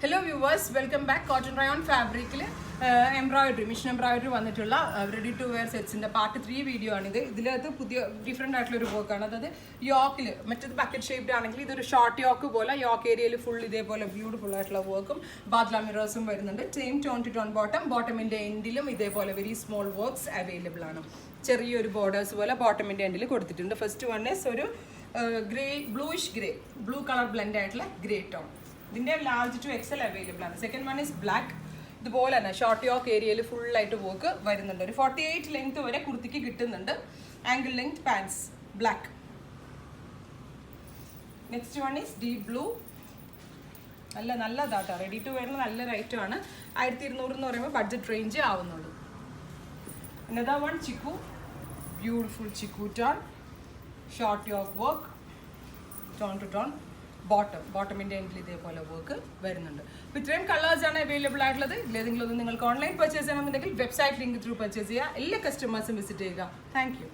Hello viewers, welcome back. Cotton rayon fabric embroidery, mission embroidery വന്നിട്ടുള്ള ready to wear sets ന്റെ part 3 video ആണിത്. ഇതിലകത്ത് പുതിയ different ആയിട്ടുള്ള ഒരു വർക്ക് ആണ്. അതായത് യോക്കിൽ മറ്റേത് ബക്കറ്റ് ഷേപ്ഡ് ആണെങ്കിൽ ഇതൊരു ഷോർട്ട് യോക്ക് പോലെ യോക്ക് ഏരിയയിൽ ഫുൾ ഇതേപോലെ ബ്യൂട്ടിഫുൾ ആയിട്ടുള്ള വർക്കും ബാദ്ല മിറേഴ്സും വരുന്നുണ്ട്. സെയിം ടോൺ ടു ടോൺ ബോട്ടമിന്റെ എൻഡിലും ഇതേപോലെ വെരി സ്മോൾ വർക്ക്സ് അവൈലബിൾ ആണ്. ചെറിയൊരു ബോർഡേഴ്സ് പോലെ ബോട്ടമിന്റെ എൻഡിൽ കൊടുത്തിട്ടുണ്ട്. ഫസ്റ്റ് വൺ ഈസ് ഒരു grey bluish grey blue colour blend ആയിട്ടുള്ള ഗ്രേ ടോൺ. ഇതിൻ്റെ ലാർജ് ടു എക്സൽ അവൈലബിൾ ആണ്. Second one is black. ഇതുപോലെ തന്നെ ഷോർട്ട് യോക്ക് ഏരിയയിൽ ഫുള്ളായിട്ട് വർക്ക് വരുന്നുണ്ട്. ഒരു 48 ലെങ്ത് വരെ കുർത്തിക്ക് കിട്ടുന്നുണ്ട്. Ankle length pants black. Next one is deep blue. നല്ലതാട്ടോ, റെഡി ടു വെയറിന് നല്ലൊരു ഐറ്റം ആണ്. 1200 എന്ന് പറയുമ്പോൾ ബഡ്ജറ്റ് റേഞ്ച് ആവുന്നുള്ളൂ. Another one chikoo, beautiful chikoo tone, short yoke work, tone to tone ബോട്ടമിൻ്റെ എൻഡിൽ ഇതേപോലെ വർക്ക് വരുന്നുണ്ട്. അപ്പോൾ ഇത്രയും കളേഴ്സാണ് അവൈലബിൾ ആയിട്ടുള്ളത്. ഇതിലേതെങ്കിലും ഒന്ന് നിങ്ങൾക്ക് ഓൺലൈൻ പർച്ചേസ് ചെയ്യണമെന്നുണ്ടെങ്കിൽ വെബ്സൈറ്റ് ലിങ്ക് ത്രൂ പർച്ചേസ് ചെയ്യുക. എല്ലാ കസ്റ്റമേഴ്സും വിസിറ്റ് ചെയ്യുക. Thank you.